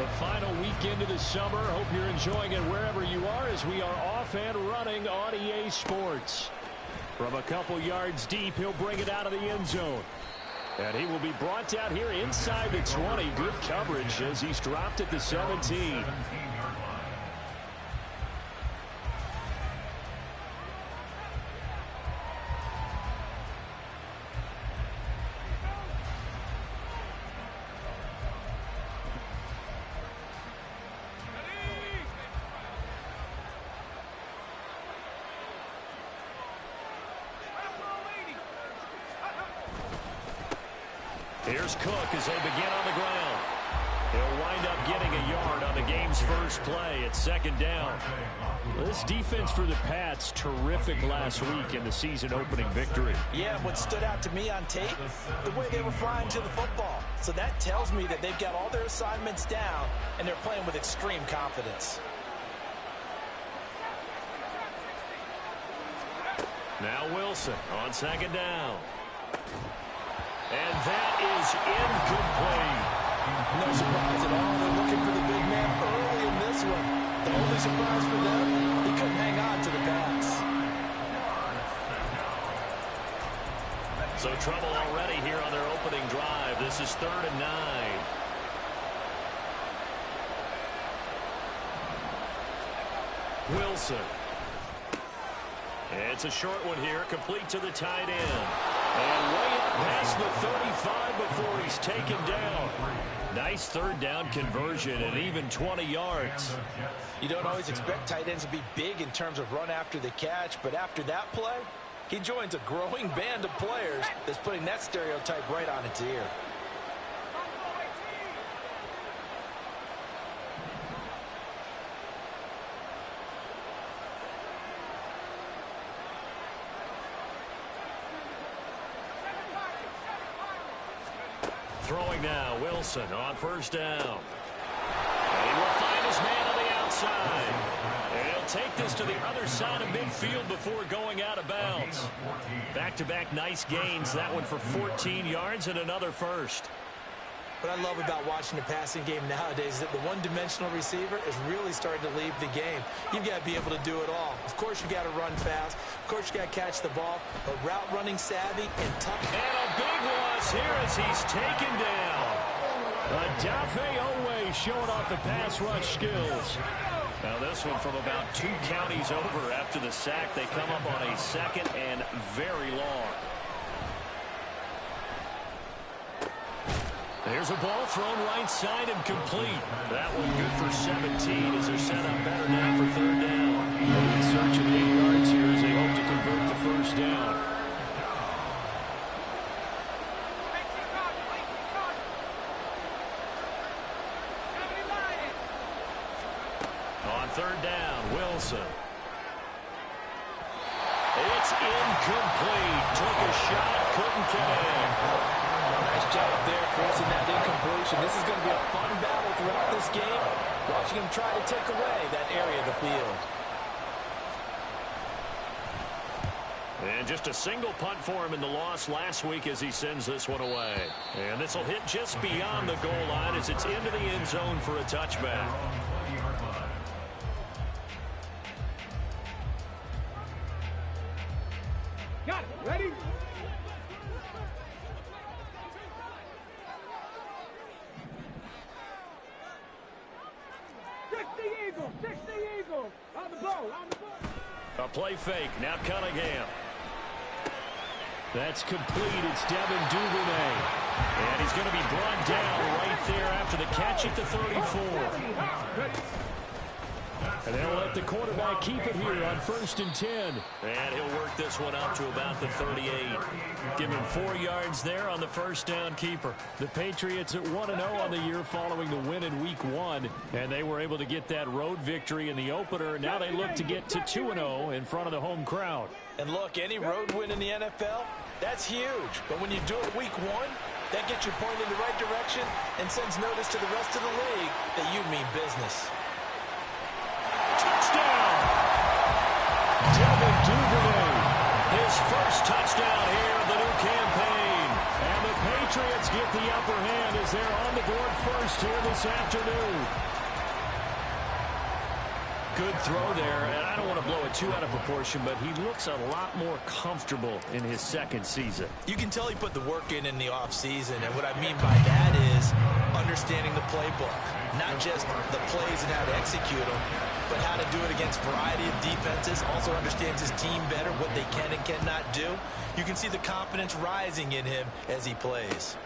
The final weekend of the summer. Hope you're enjoying it wherever you are as we are off and running on EA Sports. From a couple yards deep, he'll bring it out of the end zone. And he will be brought down here inside the 20. Good coverage as he's dropped at the 17. Here's Cook as they begin on the ground. He'll wind up getting a yard on the game's first play at second down. This defense for the Pats, terrific last week in the season-opening victory. Yeah, what stood out to me on tape, the way they were flying to the football. So that tells me that they've got all their assignments down, and they're playing with extreme confidence. Now Wilson on second down. And that is incomplete. No surprise at all. They're looking for the big man early in this one. The only surprise for them, he couldn't hang on to the pass. So trouble already here on their opening drive. This is 3rd and 9. Wilson. It's a short one here, complete to the tight end. And way up past the 35 before he's taken down. Nice third down conversion and even 20 yards. You don't always expect tight ends to be big in terms of run after the catch, but after that play, he joins a growing band of players that's putting that stereotype right on its ear. Throwing now, Wilson on first down. And he will find his man on the outside. And he'll take this to the other side of midfield before going out of bounds. Back-to-back nice gains. That one for 14 yards and another first. What I love about watching the passing game nowadays is that the one-dimensional receiver is really starting to leave the game. You've got to be able to do it all. Of course, you got to run fast. Of course, you got to catch the ball. But route running savvy and tough. And a big loss here as he's taken down. Adafe Owe showing off the pass rush skills. Now this one from about 2 counties over after the sack. They come up on a second and very long. There's a ball thrown right side and complete. That one good for 17 as they're set up better now for 3rd down. In search of 8 yards here as they hope to convert the first down. On 3rd down, Wilson. It's incomplete. Took a shot, couldn't connect. Nice job there forcing that incompletion. This is going to be a fun battle throughout this game. Watching him try to take away that area of the field. And just a single punt for him in the loss last week as he sends this one away. And this will hit just beyond the goal line as it's into the end zone for a touchback. Got it. Ready? A play fake. Now Cunningham. That's complete. It's Devin Duvernay. And he's going to be brought down right there after the catch at the 34. And they'll let the quarterback keep it here on 1st and 10. And he'll work this one out to about the 38. Give him 4 yards there on the first down keeper. The Patriots at 1-0 on the year following the win in Week 1. And they were able to get that road victory in the opener. Now they look to get to 2-0 in front of the home crowd. And look, any road win in the NFL, that's huge. But when you do it Week 1, that gets you pointed in the right direction and sends notice to the rest of the league that you mean business. Touchdown! Devin Duvernay, his first touchdown here of the new campaign. And the Patriots get the upper hand as they're on the board first here this afternoon. Good throw there, and I don't want to blow it too out of proportion, but he looks a lot more comfortable in his second season. You can tell he put the work in the offseason, and what I mean by that is understanding the playbook. Not just the plays and how to execute them, but how to do it against a variety of defenses. Also understands his team better, what they can and cannot do. You can see the confidence rising in him as he plays.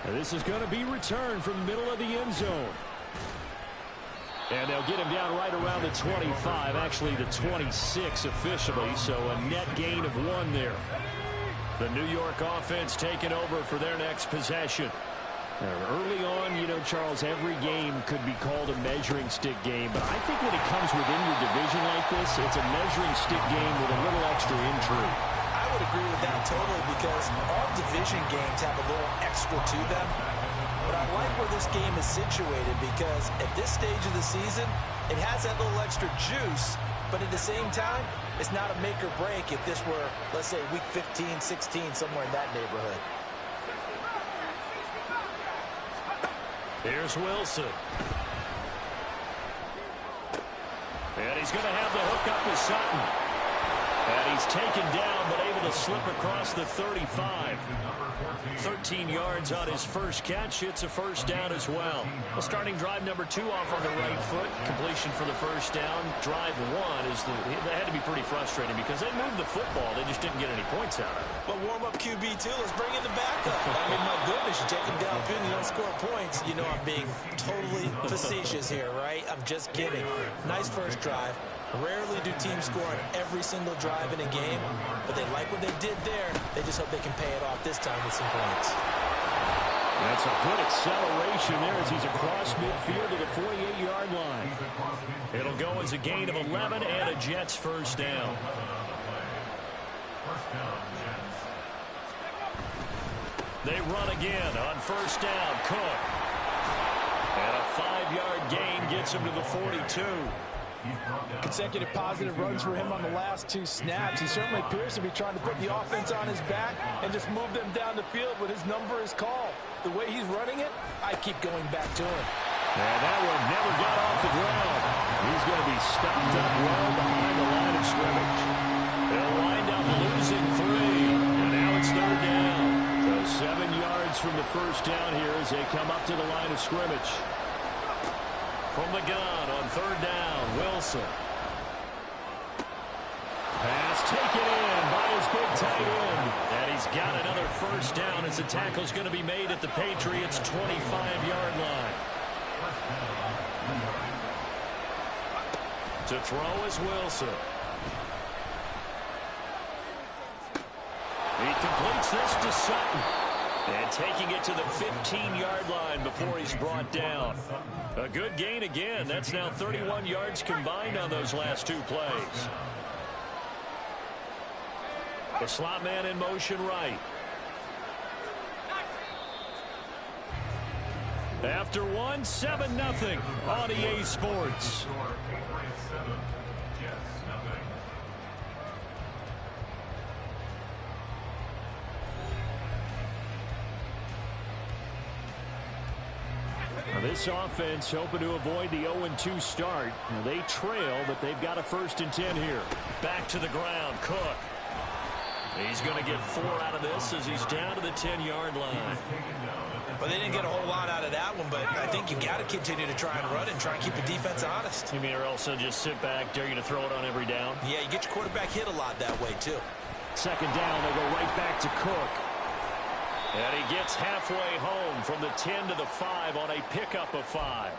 And this is going to be returned from the middle of the end zone. And they'll get him down right around the 25, actually the 26 officially, so a net gain of 1 there. The New York offense taking over for their next possession. Early on, you know, Charles, every game could be called a measuring stick game, but I think when it comes within your division like this, it's a measuring stick game with a little extra intrigue. I would agree with that totally, because all division games have a little extra to them. But I like where this game is situated, because at this stage of the season, it has that little extra juice, but at the same time, it's not a make or break if this were, let's say, week 15, 16, somewhere in that neighborhood. Here's Wilson. And he's going to have the hook up to Sutton. And he's taken down, but able to slip across the 35. 13 yards on his first catch. It's a first down as well. Well, starting drive number 2 off on the right foot. Completion for the first down. Drive 1 is that had to be pretty frustrating because they moved the football. They just didn't get any points out of it. But warm-up QB2, let's bring in the backup. I mean, my goodness, you take him downfield and you don't score points. You know I'm being totally facetious here, right? I'm just kidding. Nice first drive. Rarely do teams score on every single drive in a game, but they like what they did there. They just hope they can pay it off this time with some points. That's a good acceleration there as he's across midfield to the 48-yard line. It'll go as a gain of 11 and a Jets first down. They run again on first down. Cook. And a 5-yard gain gets him to the 42. Consecutive positive runs for him on the last 2 snaps. He certainly appears to be trying to put the offense on his back and just move them down the field when his number is called. The way he's running it, I keep going back to him. And that one never got off the ground. He's going to be stopped up well behind the line of scrimmage. They'll wind up losing 3, and now it's third down. So 7 yards from the first down here as they come up to the line of scrimmage. From the gun on third down, Wilson. Pass taken in by his big tight end. And he's got another first down as the tackle's going to be made at the Patriots' 25-yard line. To throw is Wilson. He completes this to Sutton. And taking it to the 15-yard line before he's brought down. A good gain again. That's now 31 yards combined on those last 2 plays. The slot man in motion right. After 1, 7-0 on EA Sports. This offense hoping to avoid the 0-2 start. They trail, but they've got a 1st and 10 here. Back to the ground, Cook. He's going to get 4 out of this as he's down to the 10-yard line. Well, they didn't get a whole lot out of that one, but I think you got to continue to try and run and try and keep the defense honest. You mean or else they'll just sit back, dare you to throw it on every down? Yeah, you get your quarterback hit a lot that way, too. Second down, they go right back to Cook. And he gets halfway home from the 10 to the 5 on a pickup of 5.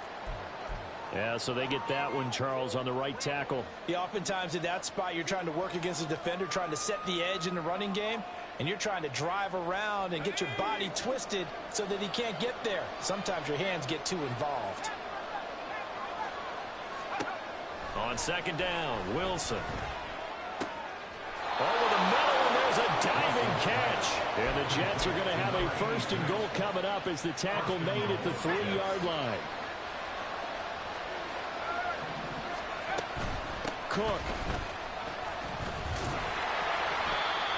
Yeah, so they get that one, Charles, on the right tackle. Yeah, oftentimes in that spot, you're trying to work against a defender, trying to set the edge in the running game, and you're trying to drive around and get your body twisted so that he can't get there. Sometimes your hands get too involved. On second down, Wilson. Over the middle, and there's a diving catch. And the Jets are going to have a 1st and goal coming up as the tackle made at the 3-yard line. Cook.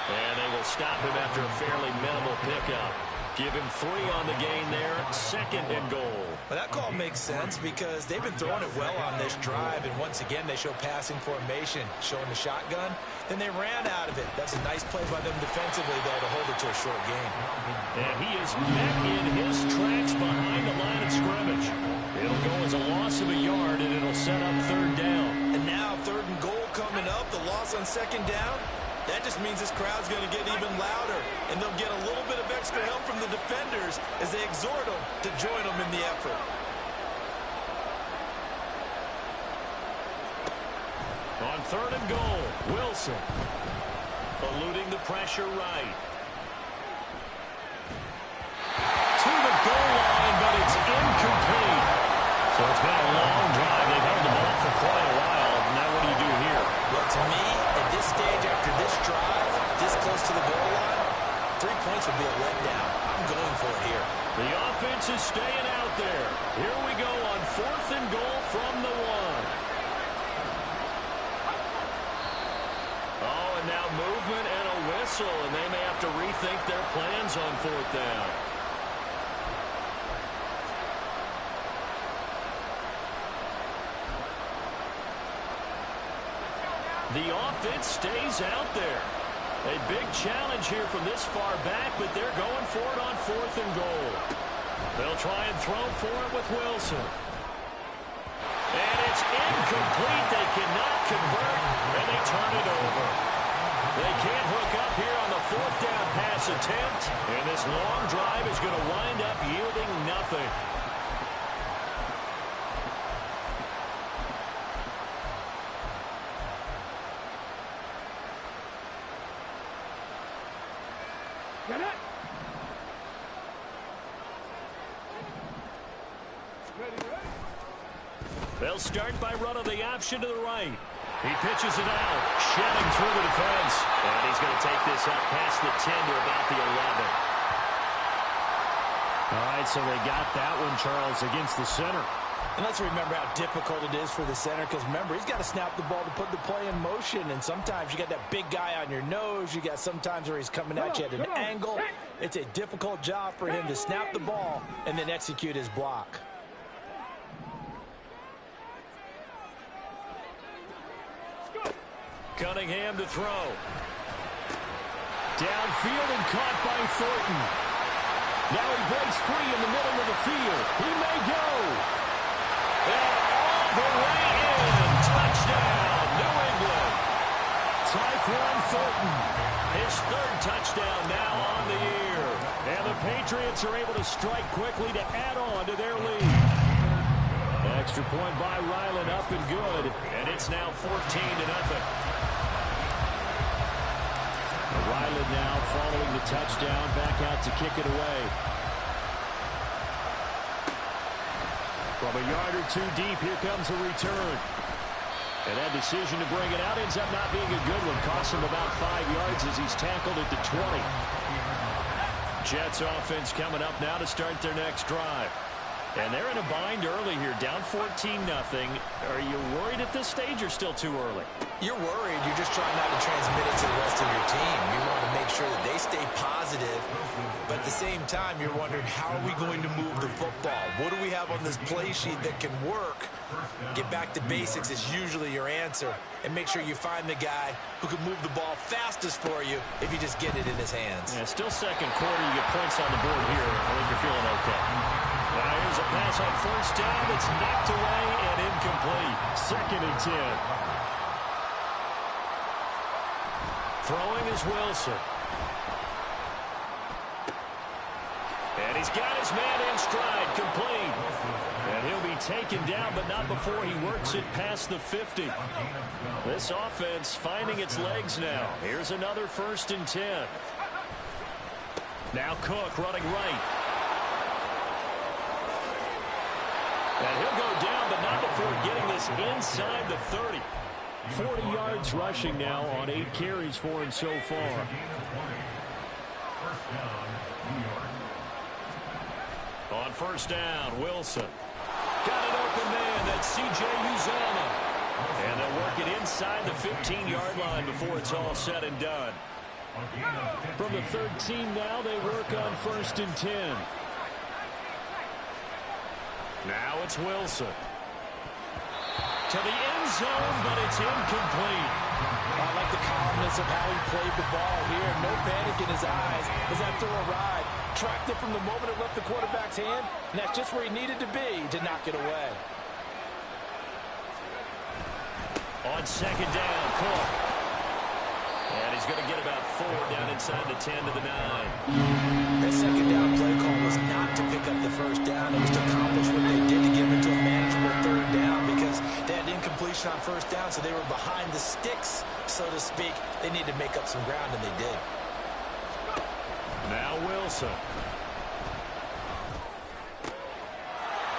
And they will They'll stop him after a fairly minimal pickup. Give him 3 on the gain there, 2nd and goal. Well, that call makes sense because they've been throwing it well on this drive, and once again they show passing formation, showing the shotgun. Then they ran out of it. That's a nice play by them defensively, though, to hold it to a short gain. And he is met in his tracks behind the line of scrimmage. It'll go as a loss of a yard, and it'll set up 3rd down. And now 3rd and goal coming up, the loss on 2nd down. That just means this crowd's going to get even louder, and they'll get a little bit of extra help from the defenders as they exhort them to join them in the effort. On 3rd and goal, Wilson eluding the pressure right. To the goal line, but it's incomplete. So it's been a long drive. They've held the ball for quite a while. Now what do you do here? Well, to me, at this stage after this drive, this close to the goal line, 3 points would be a letdown. I'm going for it here. The offense is staying out there. Here we go on 4th and goal from the 1. Oh, and now movement and a whistle, and they may have to rethink their plans on 4th down. The offense stays out there. A big challenge here from this far back, but they're going for it on 4th and goal. They'll try and throw for it with Wilson. And it's incomplete. They cannot convert, and they turn it over. They can't hook up here on the 4th down pass attempt, and this long drive is going to wind up yielding nothing. Get it. They'll start by running the option to the right. He pitches it out, shedding through the defense. And he's going to take this up past the 10 to about the 11. All right, so they got that one, Charles, against the center. And let's remember how difficult it is for the center, because remember, he's got to snap the ball to put the play in motion, and sometimes you got that big guy on your nose. You got sometimes where he's coming at you at an angle. It's a difficult job for him to snap the ball and then execute his block. Cunningham to throw. Downfield and caught by Thornton. Now he breaks free in the middle of the field. He may go. And all the way in. Touchdown, New England. Tyquan Thornton, his 3rd touchdown now on the year. And the Patriots are able to strike quickly to add on to their lead. Extra point by Ryland, up and good. And it's now 14-0. Ryland now following the touchdown, back out to kick it away. From a yard or 2 deep, here comes a return. And that decision to bring it out ends up not being a good one. Costs him about 5 yards as he's tackled at the 20. Jets offense coming up now to start their next drive. And they're in a bind early here, down 14-0. Are you worried at this stage or still too early? You're worried. You're just trying not to transmit it to the rest of your team. You want to make sure that they stay positive, but at the same time, you're wondering, how are we going to move the football? What do we have on this play sheet that can work? Get back to basics is usually your answer, and make sure you find the guy who can move the ball fastest for you if you just get it in his hands. Yeah, still 2nd quarter. You get points on the board here. I think you're feeling okay. Now here's a pass on 1st down. It's knocked away and incomplete. 2nd and 10. Throwing is Wilson. And he's got his man in stride, complete. And he'll be taken down, but not before he works it past the 50. This offense finding its legs now. Here's another 1st and 10. Now Cook running right. And he'll go down, but not before getting this inside the 30. 40 yards rushing now on 8 carries for him so far. On 1st down, Wilson. Got an open man, that's C.J. Uzomah. And they'll work it inside the 15-yard line before it's all said and done. From the 13 now, they work on 1st and 10. Now it's Wilson. To the end zone, but it's incomplete. I like the calmness of how he played the ball here. No panic in his eyes as that throw arrived. Tracked it from the moment it left the quarterback's hand, and that's just where he needed to be to knock it away. On 2nd down, Cook. And he's going to get about 4 down inside the 10 to the 9. That 2nd down play call was not to pick up the 1st down. It was to accomplish what they did to get into a manageable 3rd down because they had incompletion on 1st down, so they were behind the sticks, so to speak. They needed to make up some ground, and they did. Now Wilson.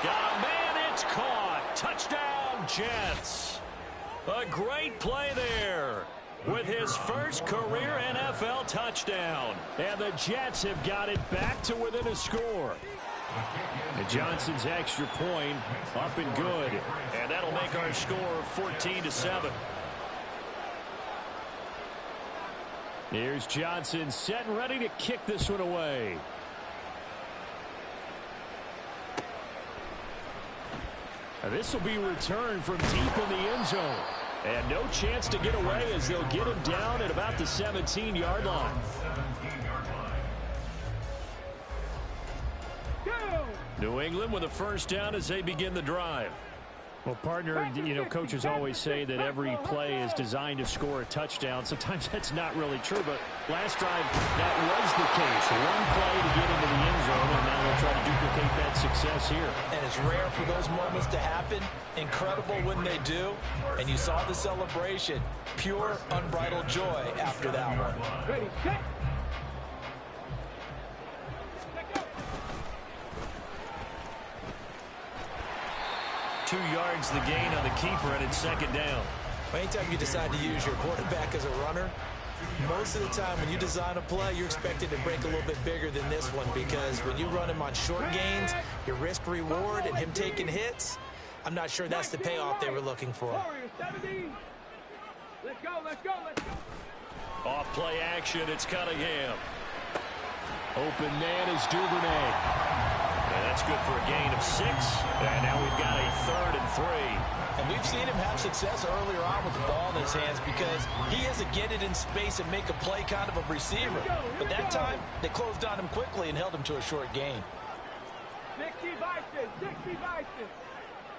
Got a man, it's caught. Touchdown, Jets. A great play there with his first career NFL touchdown. And the Jets have got it back to within a score. And Johnson's extra point up and good. And that'll make our score 14-7. Here's Johnson set and ready to kick this one away. This will be returned from deep in the end zone. And no chance to get away as they'll get him down at about the 17-yard line. New England with a 1st down as they begin the drive. Well, partner, you know, coaches always say that every play is designed to score a touchdown. Sometimes that's not really true, but last drive, that was the case. One play to get into the end zone, and now they'll try to duplicate that success here. And it's rare for those moments to happen. Incredible when they do. And you saw the celebration. Pure, unbridled joy after that one. Ready, set. 2 yards the gain on the keeper, and it's 2nd down. Anytime you decide to use your quarterback as a runner, most of the time when you design a play, you're expected to break a little bit bigger than this one because when you run him on short gains, your risk-reward and him taking hits, I'm not sure that's the payoff they were looking for. Let's go, let's go, let's go. Off play action, it's Cunningham. Open man is Duvernay. And that's good for a gain of 6. And now we've got a 3rd and 3. And we've seen him have success earlier on with the ball in his hands because he has to get it in space and make a play kind of a receiver. But that time, they closed on him quickly and held him to a short gain. 60 Bison, 60 Bison.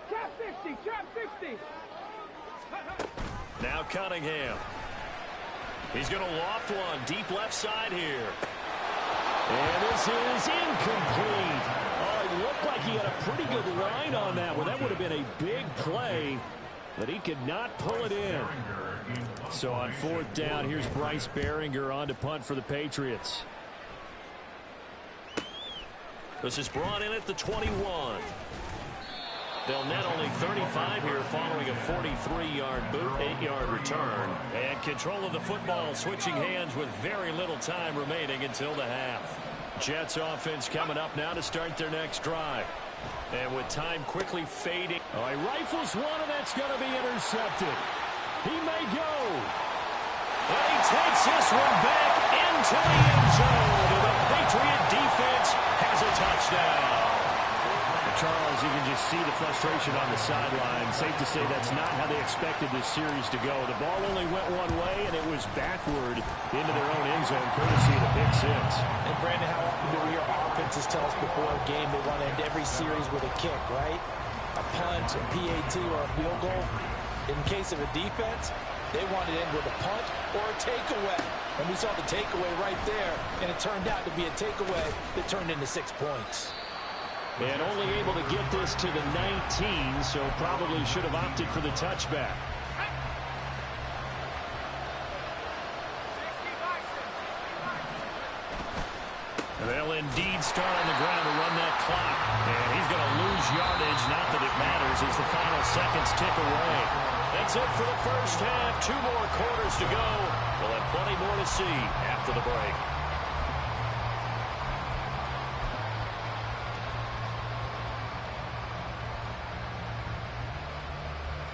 Trap 50, trap 50. Now Cunningham. He's going to loft one deep left side here. And this is incomplete. Oh, it looked like he had a pretty good line on that one. That would have been a big play, but he could not pull it in. So on 4th down, here's Bryce Behringer on to punt for the Patriots. This is brought in at the 21. They'll net only 35 here following a 43-yard boot, 8-yard return. And control of the football switching hands with very little time remaining until the half. Jets offense coming up now to start their next drive. And with time quickly fading. Oh, he rifles one, and that's going to be intercepted. He may go. And he takes this one back into the end zone. And the Patriot defense has a touchdown. Charles, you can just see the frustration on the sideline. Safe to say that's not how they expected this series to go. The ball only went one way, and it was backward into their own end zone, courtesy of the pick 6. And, Brandon, how often do we hear offenses tell us before a game they want to end every series with a kick, right? A punt, a PAT, or a field goal. In case of a defense, they want to end with a punt or a takeaway. And we saw the takeaway right there, and it turned out to be a takeaway that turned into 6 points. And only able to get this to the 19, so probably should have opted for the touchback. And they'll indeed start on the ground to run that clock. And he's going to lose yardage, not that it matters, as the final seconds tick away. That's it for the first half. 2 more quarters to go. We'll have plenty more to see after the break.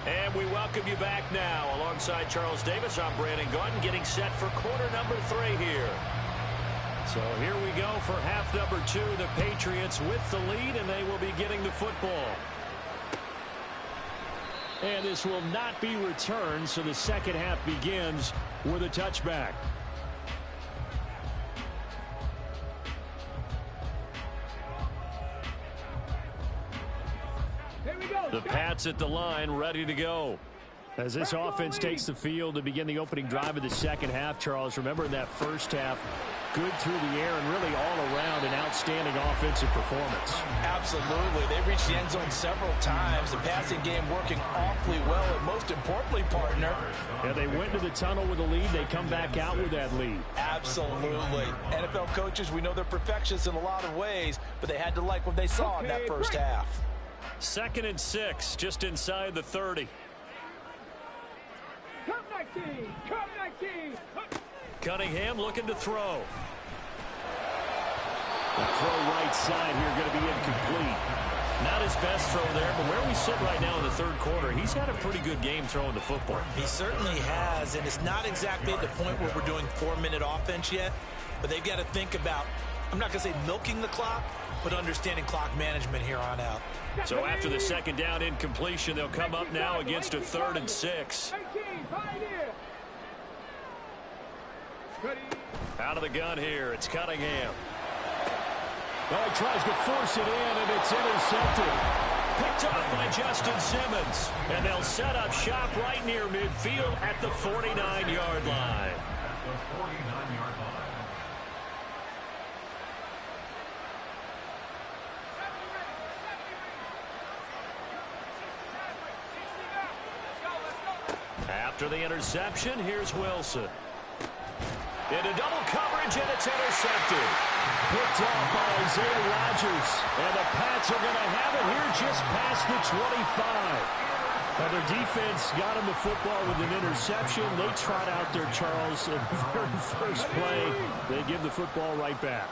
And And we welcome you back now. Alongside Charles Davis, I'm Brandon Gaudin, getting set for quarter number 3 here. So here we go for half number 2. The Patriots with the lead, and they will be getting the football. And this will not be returned, so the second half begins with a touchback. The Pats at the line, ready to go. As this offense takes the field to begin the opening drive of the second half, Charles, remember in that first half, good through the air and really all around an outstanding offensive performance. Absolutely. They reached the end zone several times. The passing game working awfully well, and most importantly, partner. Yeah, they went to the tunnel with a lead. They come back out with that lead. Absolutely. NFL coaches, we know they're perfectionists in a lot of ways, but they had to like what they saw in that first half. 2nd and 6, just inside the 30. Come 19! Come 19! Cunningham looking to throw. The throw right side here going to be incomplete. Not his best throw there, but where we sit right now in the third quarter, he's had a pretty good game throwing the football. He certainly has, and it's not exactly at the point where we're doing 4-minute offense yet, but they've got to think about, I'm not going to say milking the clock, but understanding clock management here on out. So after the second down incompletion, they'll come up now against a 3rd and 6. Out of the gun here, it's Cunningham. Well, he tries to force it in, and it's intercepted. Picked up by Justin Simmons. And they'll set up shop right near midfield at the 49-yard line. After the interception, here's Wilson. Into double coverage, and it's intercepted. Picked off by Isaiah Rodgers. And the Pats are going to have it here just past the 25. Now their defense got him the football with an interception. They trot out there, Charles, in the very first play. They give the football right back.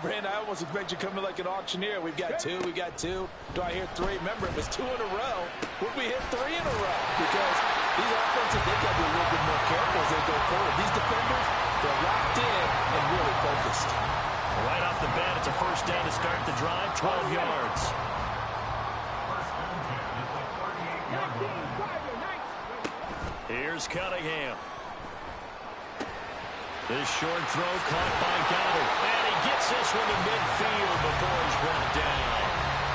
Brandon, I almost expect you coming like an auctioneer. We've got 2, we got 2. Do I hear 3? Remember, it was 2 in a row. Would we hit 3 in a row? Because these offenses, they've got to be a little bit more careful as they go forward. These defenders, they're locked in and really focused. Right off the bat, it's a first down to start the drive, 12 yards. Here's Cunningham. This short throw caught by Goddard. And he gets this one to midfield before he's brought down.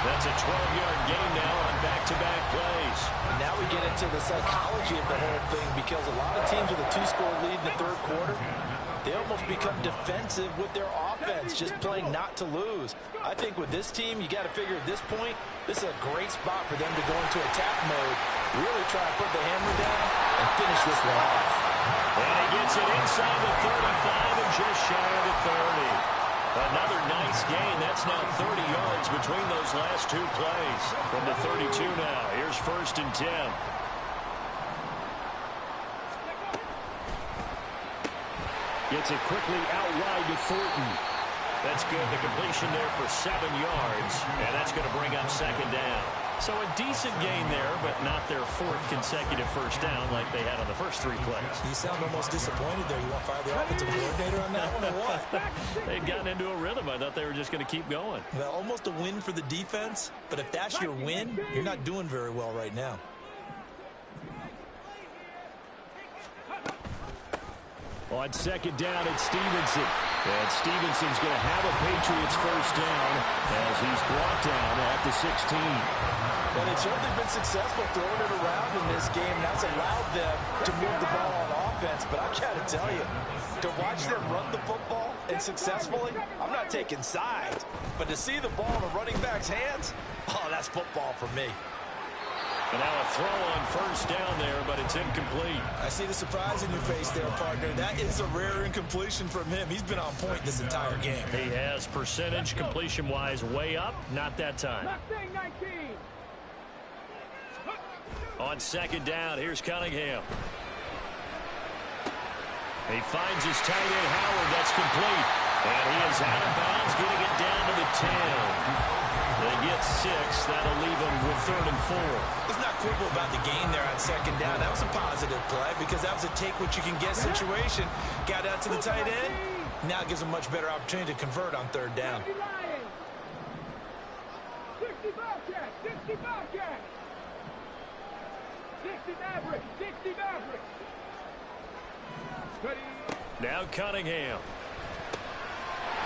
That's a 12-yard gain now on back-to-back plays. And now we get into the psychology of the whole thing, because a lot of teams with a 2-score lead in the third quarter, they almost become defensive with their offense, just playing not to lose. I think with this team, you got to figure at this point, this is a great spot for them to go into attack mode, really try to put the hammer down and finish this one off. And he gets it inside the 35 and just shy of the 30. Another nice gain. That's now 30 yards between those last 2 plays. From the 32 now. Here's 1st and 10. Gets it quickly out wide to Thornton. That's good. The completion there for 7 yards. And that's going to bring up 2nd down. So a decent gain there, but not their 4th consecutive first down like they had on the first 3 plays. You sound almost disappointed there. You want to fire the offensive coordinator on that one or what? They'd gotten into a rhythm. I thought they were just going to keep going. Well, almost a win for the defense, but if that's your win, you're not doing very well right now. On 2nd down, it's Stevenson. And Stevenson's going to have a Patriots first down as he's brought down at the 16. Well, they've certainly been successful throwing it around in this game. That's allowed them to move the ball on offense. But I've got to tell you, to watch them run the football and successfully, I'm not taking sides. But to see the ball in a running back's hands, oh, that's football for me. And now a throw on first down there, but it's incomplete. I see the surprise in your face there, partner. That is a rare incompletion from him. He's been on point this entire game. He has percentage completion-wise way up. Not that time. On 2nd down, here's Cunningham. He finds his tight end, Howard. That's complete. And he is out of bounds, getting it down to the 10. They get 6. That'll leave them with 3rd and 4. Let's not quibble about the gain there on 2nd down. That was a positive play because that was a take-what-you-can-get situation. Got out to the tight end. Now it gives them a much better opportunity to convert on 3rd down. 60 Bobcat, 60 Bobcat. 60 Maverick, 60 Maverick. Now Cunningham.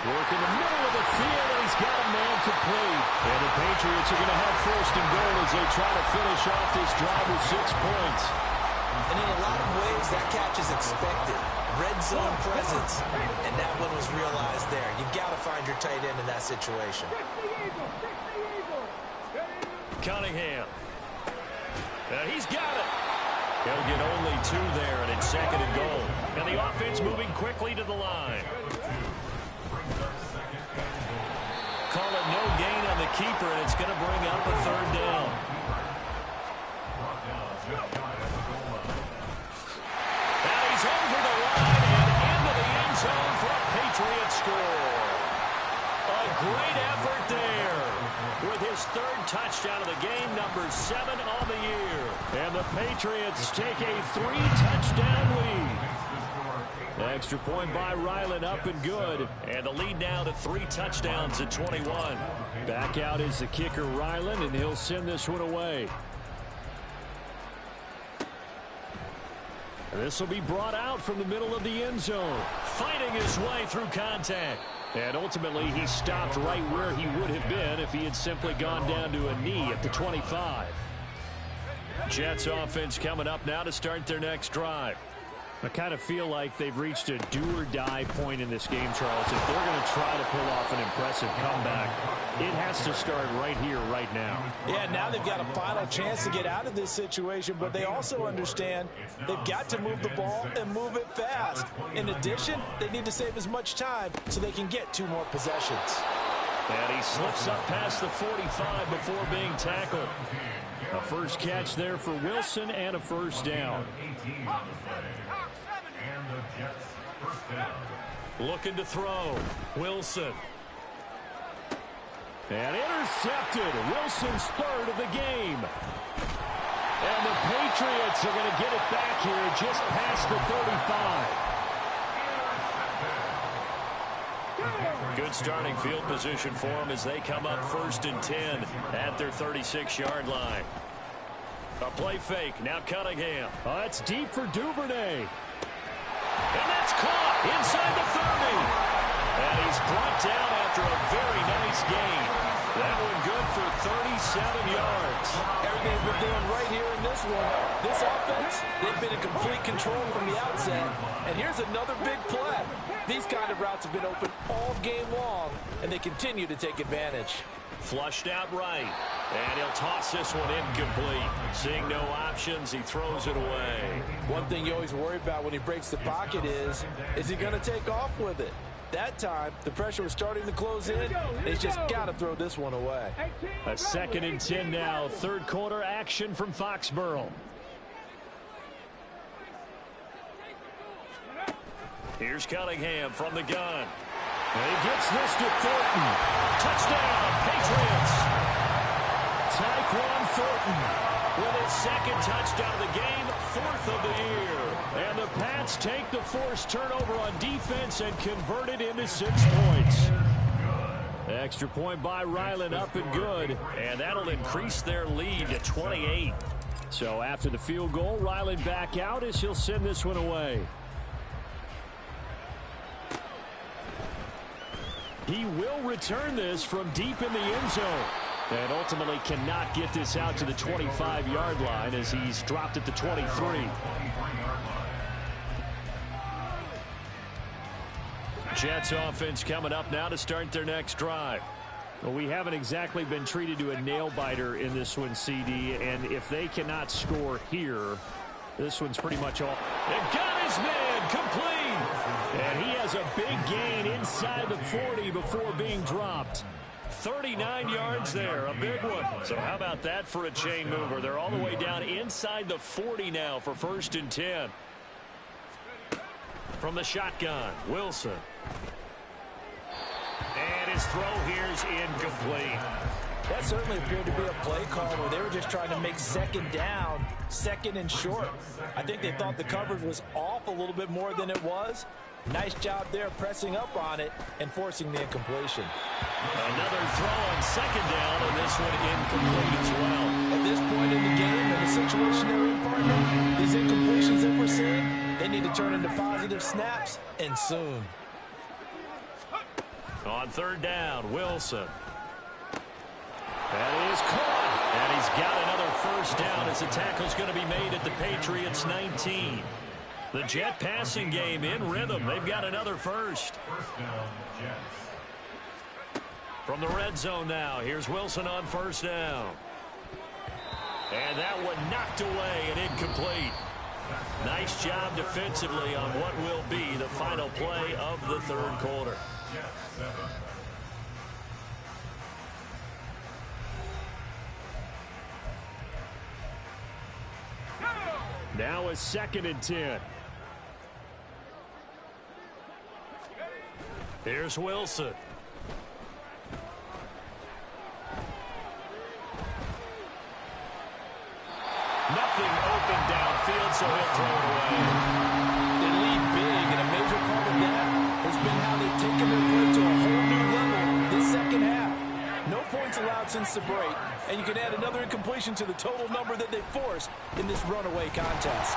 Work in the middle of the field, and he's got a man complete. And the Patriots are going to have 1st and goal as they try to finish off this drive with 6 points. And in a lot of ways, that catch is expected. Red zone presence. And that one was realized there. You've got to find your tight end in that situation. Cunningham. And he's got it. He'll get only 2 there, and it's 2nd and goal. And the offense moving quickly to the line. Call it no gain on the keeper, and it's going to bring up a 3rd down. And he's over the line and into the end zone for a Patriot score. A great effort there with his 3rd touchdown of the game, number 7 on the year. And the Patriots take a 3-touchdown lead. Extra point by Ryland, up and good. And the lead now to 3 touchdowns at 21. Back out is the kicker, Ryland, and he'll send this one away. This will be brought out from the middle of the end zone. Fighting his way through contact. And ultimately, he stopped right where he would have been if he had simply gone down to a knee at the 25. Jets offense coming up now to start their next drive. I kind of feel like they've reached a do-or-die point in this game, Charles. If they're going to try to pull off an impressive comeback, it has to start right here, right now. Yeah, now they've got a final chance to get out of this situation, but they also understand they've got to move the ball and move it fast. In addition, they need to save as much time so they can get 2 more possessions. And he slips up past the 45 before being tackled. A first catch there for Wilson and a 1st down. Looking to throw. Wilson. And intercepted. Wilson's 3rd of the game. And the Patriots are going to get it back here just past the 35. Good starting field position for them as they come up 1st and 10 at their 36-yard line. A play fake. Now Cunningham. Oh, that's deep for Duvernay. And that's caught inside the 30. And he's brought down after a very nice gain. That one good for 37 yards. Everything's been doing right here in this one. This offense, they've been in complete control from the outset. And here's another big play. These kind of routes have been open all game long, and they continue to take advantage. Flushed out right. And he'll toss this one incomplete. Seeing no options, he throws it away. One thing you always worry about when he breaks the pocket is he going to take off with it? That time, the pressure was starting to close in. He's just got to throw this one away. A 2nd and 10 now. 3rd quarter action from Foxborough. Here's Cunningham from the gun. And he gets this to Thornton. Touchdown, Patriots. Tyquan Thornton with his 2nd touchdown of the game, 4th of the year. And the Pats take the forced turnover on defense and convert it into 6 points. Extra point by Ryland, up and good. And that'll increase their lead to 28. So after the field goal, Ryland back out as he'll send this one away. He will return this from deep in the end zone. And ultimately cannot get this out to the 25-yard line as he's dropped at the 23. Jets offense coming up now to start their next drive. Well, we haven't exactly been treated to a nail-biter in this one, CD. And if they cannot score here, this one's pretty much all. And got his man complete. And he has a big gain inside the 40 before being dropped. 39 yards there, a big one. So how about that for a chain mover? They're all the way down inside the 40 now for 1st and 10. From the shotgun, Wilson. And his throw here is incomplete. That certainly appeared to be a play call where they were just trying to make second down, second and short. I think they thought the coverage was off a little bit more than it was. Nice job there pressing up on it and forcing the incompletion. Another throw on second down, and this one incomplete as well. At this point in the game and the situation they're in, partner, these incompletions that we're seeing, they need to turn into positive snaps, and soon. On third down, Wilson. That is caught. And he's got another first down as the tackle's going to be made at the Patriots' 19. The Jet passing game in rhythm. They've got another first. From the red zone now, here's Wilson on first down. And that one knocked away and incomplete. Nice job defensively on what will be the final play of the third quarter. Now a 2nd and 10. Here's Wilson. Nothing open downfield, so he'll throw it away. They lead big, and a major part of that has been how they've taken their play to a whole new level this second half. No points allowed since the break, and you can add another incompletion to the total number that they forced in this runaway contest.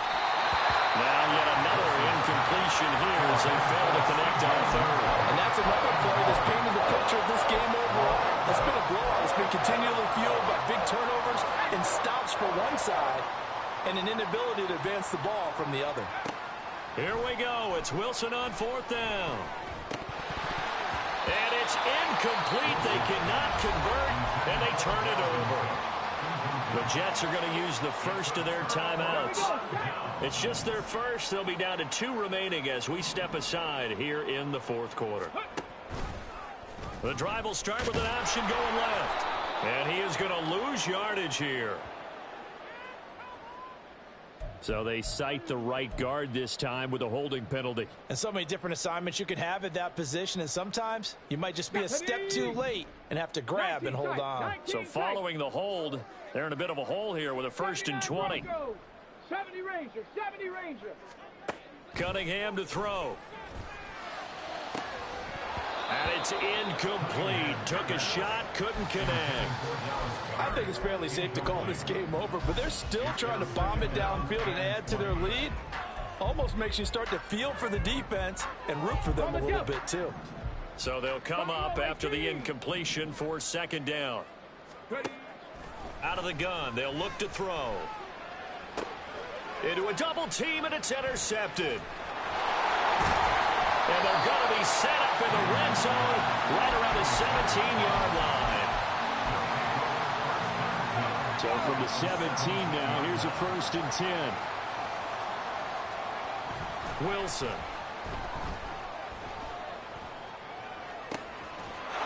Now yet another incompletion here as they fail to connect on third. And that's another play that's painted the picture of this game overall. It's been a blowout. It's been continually fueled by big turnovers and stops for one side and an inability to advance the ball from the other. Here we go. It's Wilson on fourth down. And it's incomplete. They cannot convert, and they turn it over. The Jets are going to use the first of their timeouts. It's just their first. They'll be down to 2 remaining as we step aside here in the fourth quarter. The drive will start with an option going left. And he is going to lose yardage here. So they cite the right guard this time with a holding penalty. And so many different assignments you can have at that position, and sometimes you might just be a step too late and have to grab and hold on. So following the hold, they're in a bit of a hole here with a 1st and 20. 70 Ranger, 70 Ranger. Cunningham to throw. And it's incomplete. Took a shot, couldn't connect. I think it's fairly safe to call this game over, but they're still trying to bomb it downfield and add to their lead. Almost makes you start to feel for the defense and root for them a little bit too. So they'll come up after the incompletion for 2nd down. Out of the gun, they'll look to throw. Into a double team, and it's intercepted. And they're going to be set up in the red zone right around the 17-yard line. So from the 17 now, here's a 1st and 10. Wilson.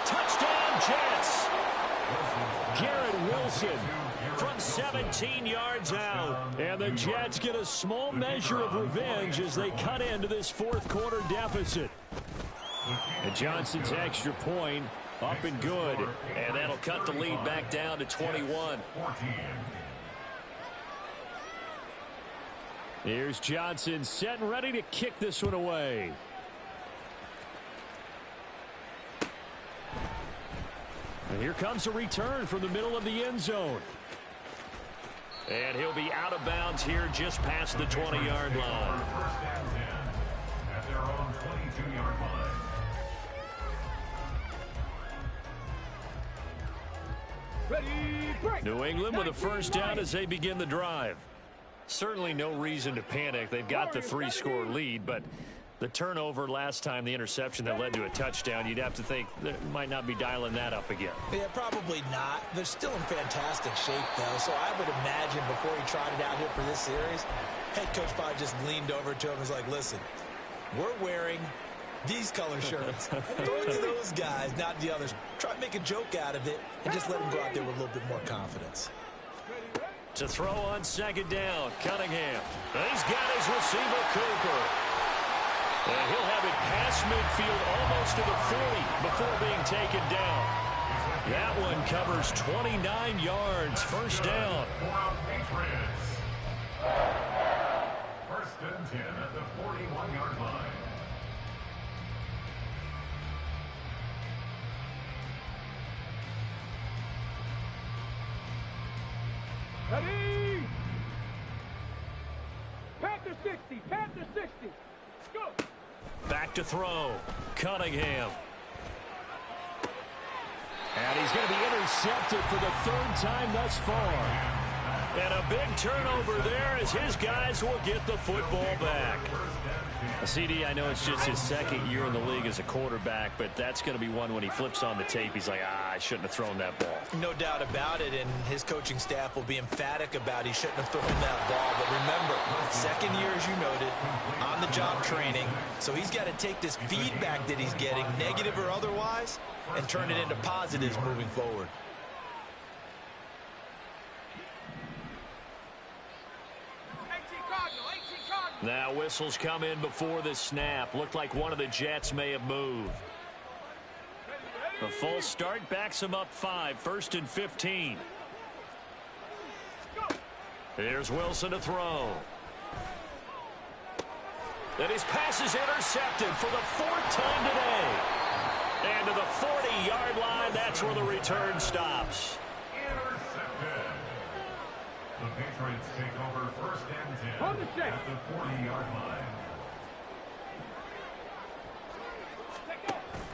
Touchdown, Jets. Garrett Wilson from 17 yards out. And the Jets get a small measure of revenge as they cut into this fourth quarter deficit. And Johnson's extra point up and good. And that'll cut the lead back down to 21. Here's Johnson set and ready to kick this one away. And here comes a return from the middle of the end zone. And he'll be out of bounds here just past the 20-yard line. At their own 22-yard line. New England with a first down as they begin the drive. Certainly no reason to panic. They've got the 3-score lead, but the turnover last time, the interception that led to a touchdown, you'd have to think they might not be dialing that up again. Yeah, probably not. They're still in fantastic shape, though, so I would imagine before he trotted out here for this series, head coach probably just leaned over to him and was like, listen, we're wearing these color shirts. Throw it to those guys, not the others. Try to make a joke out of it and just let him go out there with a little bit more confidence. To throw on second down, Cunningham. He's got his receiver, Cooper. And he'll have it past midfield almost to the 40 before being taken down. That one covers 29 yards. First down. First and 10 at the 41-yard line. Ready? Panther 60, Panther 60. Go. Back to throw. Cunningham. And he's going to be intercepted for the third time thus far. And a big turnover there as his guys will get the football back. CD, I know it's just his second year in the league as a quarterback, but that's going to be one when he flips on the tape. He's like, I shouldn't have thrown that ball. No doubt about it, and his coaching staff will be emphatic about he shouldn't have thrown that ball. But remember, second year, as you noted, on-the-job training. So he's got to take this feedback that he's getting, negative or otherwise, and turn it into positives moving forward. Now whistles come in before the snap. Looked like one of the Jets may have moved. The false start backs him up 5. First and 15. Here's Wilson to throw. And his pass is intercepted for the 4th time today. And to the 40-yard line, that's where the return stops. Intercepted. The Patriots take over first and 10 On the check. at the 40-yard line.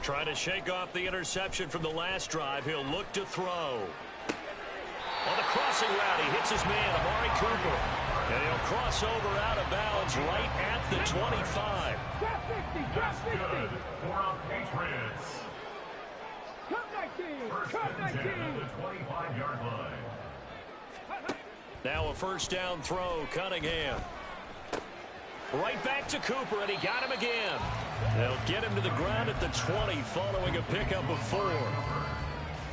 Trying to shake off the interception from the last drive. He'll look to throw. On the crossing route, he hits his man, Amari Cooper. And he'll cross over out of bounds right at the 25. Drop 60, drop 60. Good for the Patriots. Cut 19, First cut and 10 19. at the 25-yard line. Now a first down throw, Cunningham. Right back to Cooper, and he got him again. They'll get him to the ground at the 20 following a pickup of 4.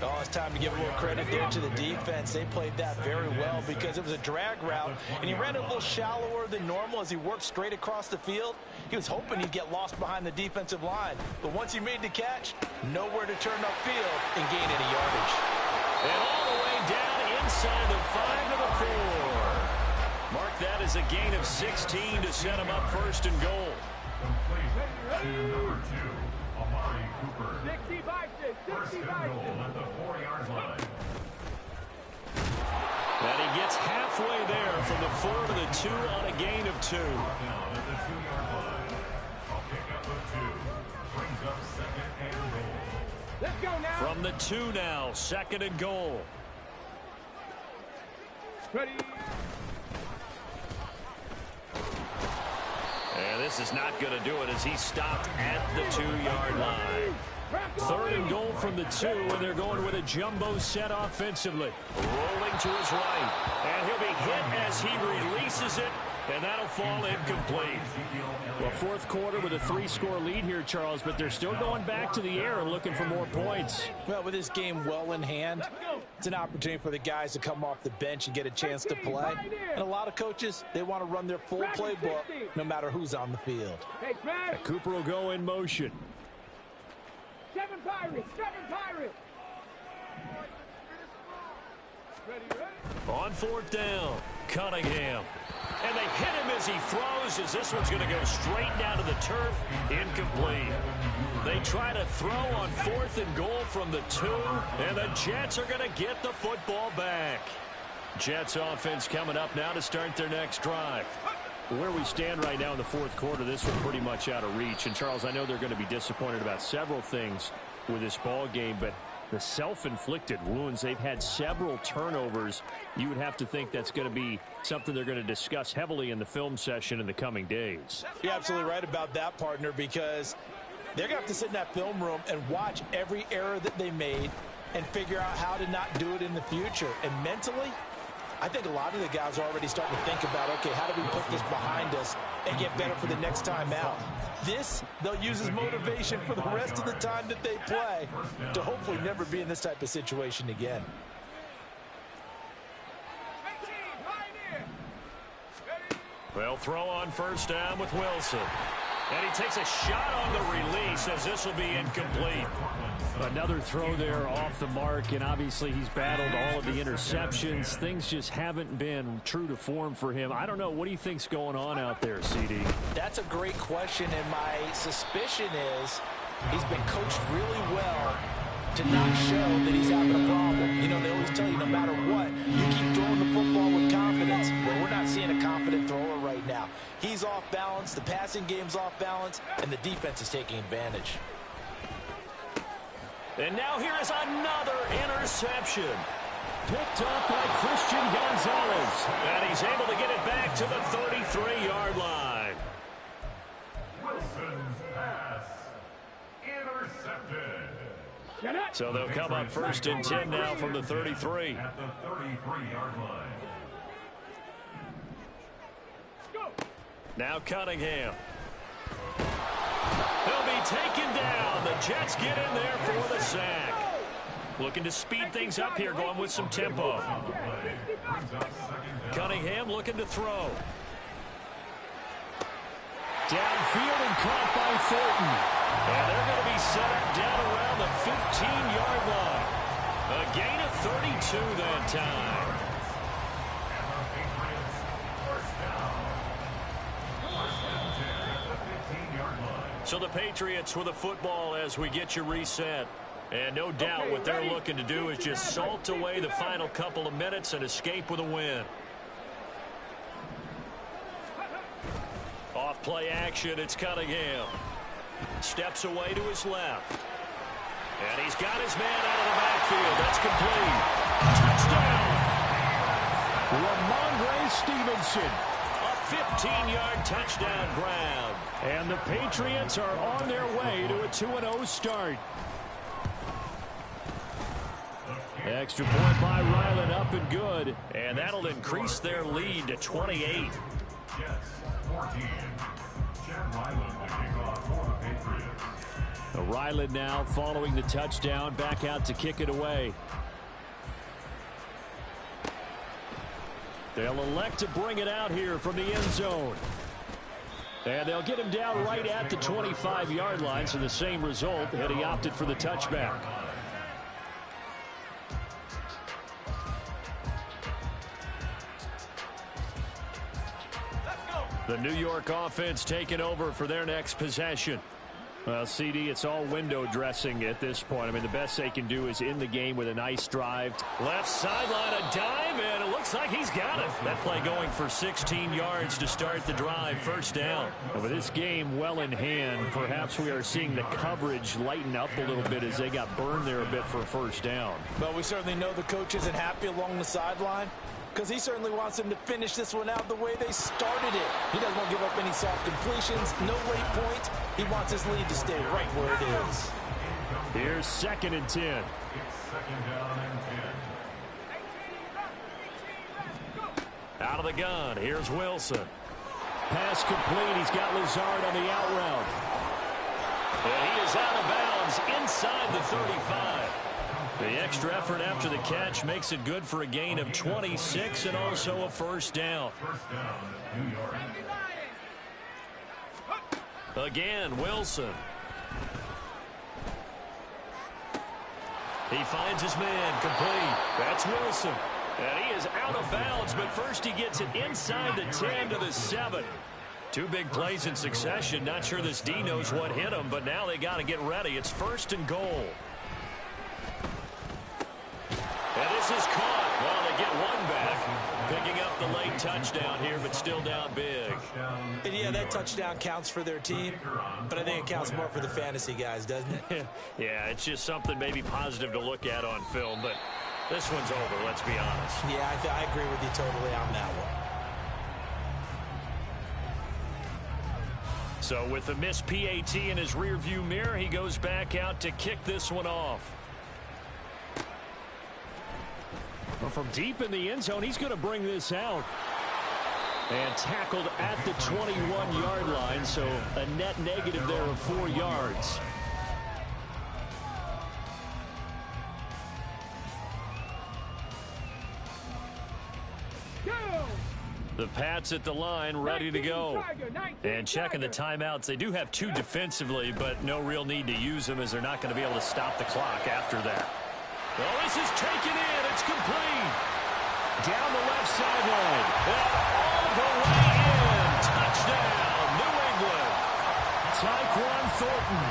Oh, it's time to give a little credit there to the defense. They played that very well because it was a drag route, and he ran it a little shallower than normal as he worked straight across the field. He was hoping he'd get lost behind the defensive line, but once he made the catch, nowhere to turn upfield and gain any yardage. And all the way down inside the 5 to the 4. Mark that as a gain of 16 to set him up first and goal. Complete to number 2, Amari Cooper. 60 Bison, First 60 and Bison. goal at the 4-yard line. And he gets halfway there from the 4 to the 2 on a gain of 2. Down at the 2-yard line. A pickup of 2. Brings up second and goal. Let's go now. From the 2 now, second and goal. Ready. And this is not going to do it as he stopped at the 2-yard line. Third and goal from the 2, and they're going with a jumbo set offensively. Rolling to his right, and he'll be hit as he releases it, and that'll fall incomplete. Well, fourth quarter with a 3-score lead here, Charles, but they're still going back to the air and looking for more points. Well, with this game well in hand, it's an opportunity for the guys to come off the bench and get a chance to play. And a lot of coaches, they want to run their full playbook no matter who's on the field. Hey, smash. Cooper will go in motion. 7 Pirates, 7 Pirates. Ready, ready. On 4th down, Cunningham. And they hit him as he throws, as this one's going to go straight down to the turf. Incomplete. They try to throw on 4th and goal from the 2, and the Jets are going to get the football back. Jets offense coming up now to start their next drive. Where we stand right now in the fourth quarter, this one pretty much out of reach. And, Charles, I know they're going to be disappointed about several things with this ball game, but the self-inflicted wounds, they've had several turnovers. You would have to think that's going to be something they're going to discuss heavily in the film session in the coming days. You're absolutely right about that, partner, because they're going to have to sit in that film room and watch every error that they made and figure out how to not do it in the future. And mentally, I think a lot of the guys are already starting to think about, okay, how do we put this behind us and get better for the next time out? This, they'll use as motivation for the rest of the time that they play to hopefully never be in this type of situation again. Well, throw on first down with Wilson. And he takes a shot on the release as this will be incomplete. Another throw there off the mark, and obviously he's battled all of the interceptions. Things just haven't been true to form for him. I don't know. What do you think's going on out there, CD? That's a great question, and my suspicion is he's been coached really well to not show that he's having a problem. You know, they always tell you no matter what, you keep throwing the football with confidence. Well, we're not seeing a confident thrower right now. He's off balance, the passing game's off balance, and the defense is taking advantage. And now here is another interception. Picked up by Christian Gonzalez. And he's able to get it back to the 33-yard line. Wilson's pass intercepted. So they'll come up first and 10 now from the 33. At the 33-yard line. Now Cunningham. He'll be taken down. The Jets get in there for the sack. Looking to speed things up here, going with some tempo. Cunningham looking to throw. Downfield and caught by Thornton. And they're going to be set up down around the 15-yard line. A gain of 32 that time. So the Patriots with the football as we get you reset. And no doubt what they're looking to do is just salt away the final couple of minutes and escape with a win. Off play action, it's Cunningham. Steps away to his left. And he's got his man out of the backfield. That's complete. Ramondre Stevenson. A 15-yard touchdown grab. And the Patriots are on their way to a 2-0 start. Extra point by Ryland, up and good. And that'll increase their lead to 28. Jets 14. Chad Ryland to kick off for the Patriots. Ryland now following the touchdown, back out to kick it away. They'll elect to bring it out here from the end zone. And they'll get him down right at the 25-yard line, so the same result had he opted for the touchback. The New York offense taking over for their next possession. Well, CD, it's all window dressing at this point. I mean, the best they can do is in the game with a nice drive. Left sideline, a dive, and it looks like he's got it. That play going for 16 yards to start the drive, first down. And with this game well in hand, perhaps we are seeing the coverage lighten up a little bit as they got burned there a bit for a first down. But we certainly know the coach isn't happy along the sideline, because he certainly wants them to finish this one out the way they started it. He doesn't want to give up any soft completions, no late points. He wants his lead to stay right where it is. Here's 2nd and 10. It's second down and 10. Out of the gun, here's Wilson. Pass complete. He's got Lazard on the out route. And he is out of bounds inside the 35. The extra effort after the catch makes it good for a gain of 26 and also a first down. First down, New York. Again, Wilson. He finds his man complete. That's Wilson. And he is out of bounds, but first he gets it inside the 10 to the 7. Two big plays in succession. Not sure this D knows what hit him, but now they got to get ready. It's 1st and goal. And this is caught. Well, they get one back. Picking up the late touchdown here, but still down big. And yeah, that touchdown counts for their team, but I think it counts more for the fantasy guys, doesn't it? Yeah, it's just something maybe positive to look at on film, but this one's over, let's be honest. Yeah, I agree with you totally on that one. So with the missed PAT in his rearview mirror, he goes back out to kick this one off. Well, from deep in the end zone, he's going to bring this out. And tackled at the 21-yard line, so a net negative there of 4 yards. The Pats at the line, ready to go. And checking the timeouts. They do have 2 defensively, but no real need to use them as they're not going to be able to stop the clock after that. Well, this is taken in. It's complete. Down the left sideline. And all the way in. Touchdown, New England. Tyquan Thornton,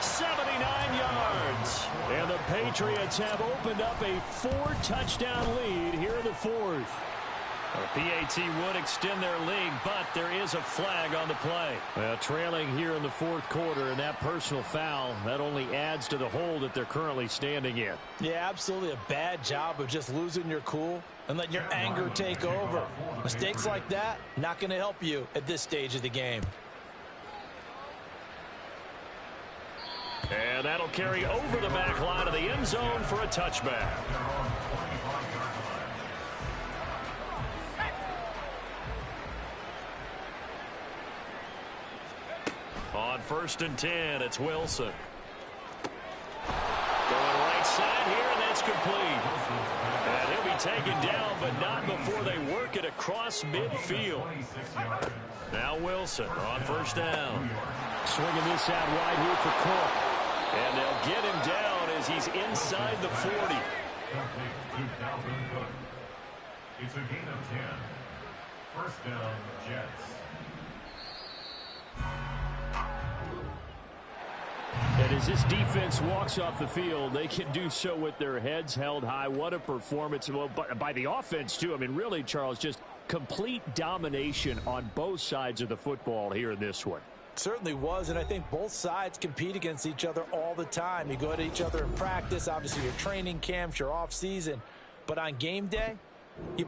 79 yards. And the Patriots have opened up a 4-touchdown lead here in the 4th. The PAT would extend their lead, but there is a flag on the play. Well, trailing here in the 4th quarter, and that personal foul, that only adds to the hole that they're currently standing in. Yeah, absolutely a bad job of just losing your cool and letting your anger take over. Mistakes like that, not going to help you at this stage of the game. And that'll carry over the back line of the end zone for a touchback. On 1st and 10, it's Wilson. Going right side here, and that's complete. And he'll be taken down, but not before they work it across midfield. Now Wilson on 1st down. Swinging this out wide here for Cook. And they'll get him down as he's inside the 40. It's a gain of 10. 1st down, Jets. And as this defense walks off the field, they can do so with their heads held high. What a performance by the offense, too. I mean, really, Charles, just complete domination on both sides of the football here in this one. Certainly was, and I think both sides compete against each other all the time. You go at each other in practice, obviously your training camps, your off season, but on game day, you